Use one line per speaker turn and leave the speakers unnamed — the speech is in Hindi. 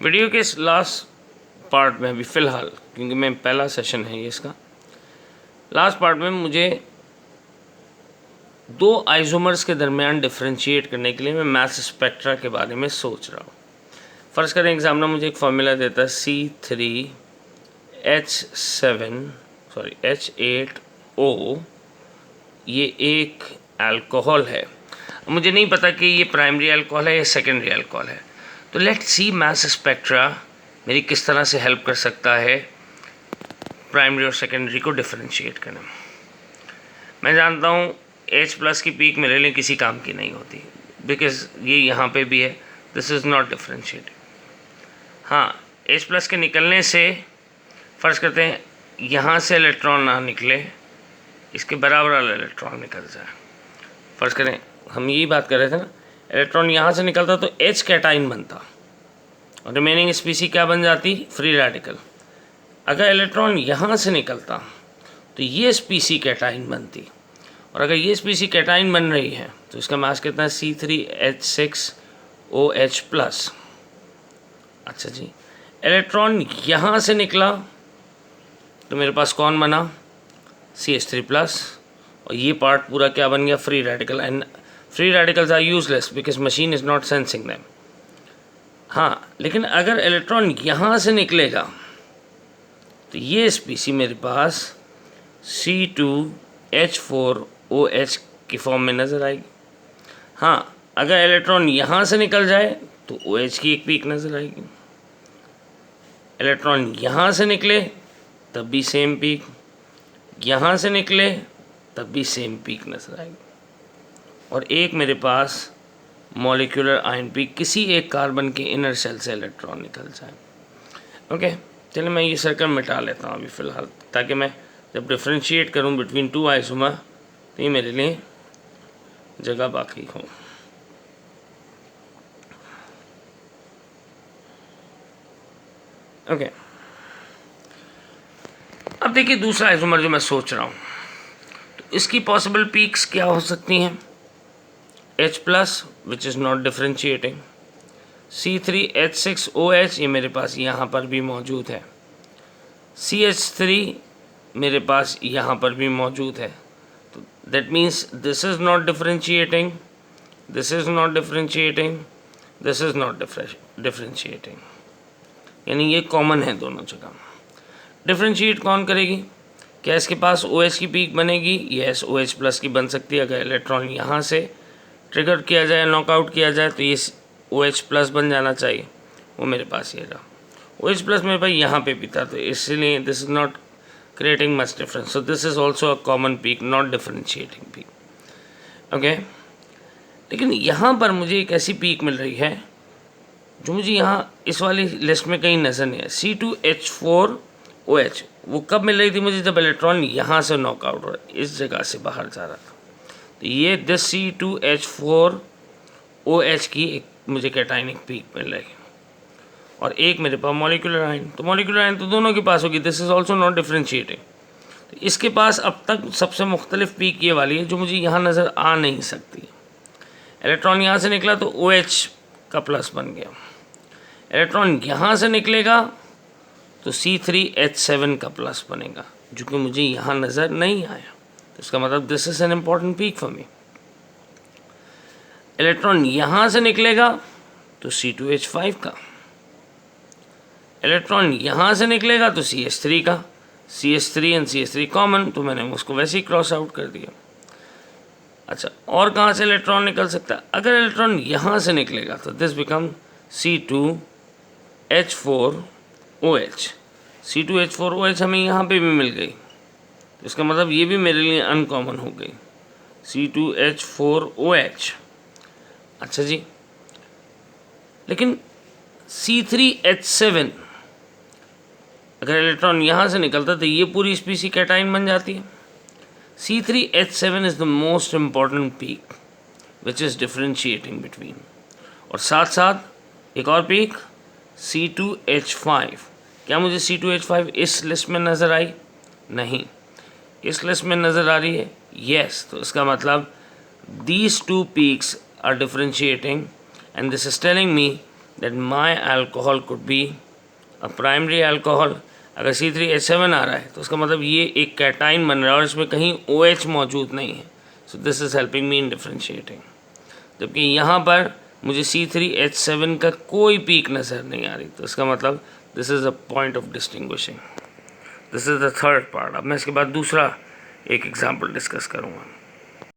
वीडियो के इस लास्ट पार्ट में अभी फ़िलहाल, क्योंकि मैं पहला सेशन है ये इसका, लास्ट पार्ट में मुझे दो आइसोमर्स के दरमियान डिफरेंशिएट करने के लिए मैं मास स्पेक्ट्रा के बारे में सोच रहा हूँ। फ़र्ज़ करें एग्जामिनर मुझे एक फार्मूला देता है C3H8O, ये एक अल्कोहल है। मुझे नहीं पता कि ये प्राइमरी अल्कोहल है या सेकेंडरी अल्कोहल है, तो लेट्स सी मास स्पेक्ट्रा मेरी किस तरह से हेल्प कर सकता है प्राइमरी और सेकेंडरी को डिफरेंशिएट करने में। मैं जानता हूँ H+ की पीक मेरे लिए किसी काम की नहीं होती, बिकॉज ये यहाँ पे भी है, दिस इज़ नॉट डिफरेंशिएटिंग। हाँ, H+ के निकलने से फ़र्ज़ करते हैं यहाँ से इलेक्ट्रॉन ना निकले, इसके बराबर वाला इलेक्ट्रॉन निकल जाए। फ़र्ज़ करें हम यही बात कर रहे थे ना, इलेक्ट्रॉन यहाँ से निकलता तो H कैटाइन बनता और रिमेनिंग स्पीसी क्या बन जाती, फ्री रेडिकल। अगर इलेक्ट्रॉन यहाँ से निकलता तो ये स्पीसी कैटाइन बनती, और अगर ये स्पीसी कैटाइन बन रही है तो इसका मास कितना है, C3H6OH+। अच्छा जी, इलेक्ट्रॉन यहाँ से निकला तो मेरे पास कौन बना, CH3+, और ये पार्ट पूरा क्या बन गया, free radical. And free radicals are useless because machine is not sensing them. हाँ, लेकिन अगर इलेक्ट्रॉन यहाँ से निकलेगा तो ये स्पीसी मेरे पास C2H4OH की फॉर्म में नज़र आएगी। हाँ, अगर इलेक्ट्रॉन यहाँ से निकल जाए तो OH की एक पीक नज़र आएगी। इलेक्ट्रॉन यहाँ से निकले तब भी सेम पीक, यहाँ से निकले तब भी सेम पीक नज़र आएगी, और एक मेरे पास मॉलिक्यूलर आयन पीक किसी एक कार्बन के इनर शेल से इलेक्ट्रॉन निकल जाए। ओके, चलिए मैं ये सर्कल मिटा लेता हूँ अभी फ़िलहाल, ताकि मैं जब डिफ्रेंशिएट करूँ बिटवीन टू आइसोमर तो ये मेरे लिए जगह बाकी हो। ओके, अब देखिए दूसरा आइसोमर जो मैं सोच रहा हूँ, तो इसकी पॉसिबल पीक्स क्या हो सकती हैं। H+ which is not differentiating, C3H6OH ये मेरे पास यहाँ पर भी मौजूद है, CH3 मेरे पास यहाँ पर भी मौजूद है। तो that means this is not differentiating, this is not differentiating, this is not differentiating, यानी ये कॉमन है दोनों जगह। डिफ्रेंशिएट कौन करेगी, क्या इसके पास OH की पीक बनेगी, यस OH+ की बन सकती है। अगर इलेक्ट्रॉन यहाँ से ट्रिगर किया जाए, नॉकआउट किया जाए, तो ये OH+ बन जाना चाहिए, वो मेरे पास ये रहा। OH+ मेरे पास यहाँ पे भी था, तो इसलिए this is not creating much difference, so this is also a common peak, not differentiating peak. Okay, लेकिन यहाँ पर मुझे एक ऐसी पीक मिल रही है जो मुझे यहाँ इस वाली लिस्ट में कहीं नज़र नहीं है, C2H4OH। वो कब मिल रही थी मुझे, जब इलेक्ट्रॉन यहाँ से नॉकआउट हो रहा है, इस जगह से बाहर जा रहा था। तो ये दिस C2H4OH की एक मुझे कैटाइनिक पीक मिल रही है, और एक मेरे पास मॉलिक्यूलर आयन, तो मॉलिक्यूलर आयन तो दोनों के पास होगी, this is also not differentiating. तो इसके पास अब तक सबसे मुख्तलिफ पीक ये वाली है जो मुझे यहाँ नज़र आ नहीं सकती। इलेक्ट्रॉन यहाँ से निकला तो OH का प्लस बन गया, इलेक्ट्रॉन यहाँ से निकलेगा तो C3H7 का प्लस बनेगा, जो कि मुझे यहाँ नज़र नहीं आया। तो इसका मतलब this is an important peak for me. Electron यहाँ से निकलेगा तो C2H5 का, इलेक्ट्रॉन यहाँ से निकलेगा तो CH3 का, CH3 एंड CH3 कॉमन, तो मैंने उसको वैसे ही क्रॉस आउट कर दिया। अच्छा, और कहाँ से इलेक्ट्रॉन निकल सकता है, अगर इलेक्ट्रॉन यहाँ से निकलेगा तो दिस बिकम C2H4OH। C2H4OH हमें यहाँ पे भी मिल गई, तो इसका मतलब ये भी मेरे लिए अनकॉमन हो गई, C2H4OH। अच्छा जी, लेकिन C3H7 अगर इलेक्ट्रॉन यहाँ से निकलता तो ये पूरी स्पीसी कैटाइन बन जाती है। C3H7 is the most important peak which is differentiating between, और साथ साथ एक और पीक C2H5। क्या मुझे C2H5 इस लिस्ट में नज़र आई, नहीं, इस लिस्ट में नज़र आ रही है, यस। तो इसका मतलब these two peaks are differentiating, and this is telling me that my alcohol could be a primary alcohol. अगर C3H7 आ रहा है तो उसका मतलब ये एक कैटाइन बन रहा है और इसमें कहीं OH मौजूद नहीं है. So this is helping me in differentiating. जबकि यहाँ पर मुझे C3H7 का कोई पीक नज़र नहीं आ रही, तो इसका मतलब this is a point of distinguishing. This is the third part. अब मैं इसके बाद दूसरा एक एग्जाम्पल डिस्कस करूँगा.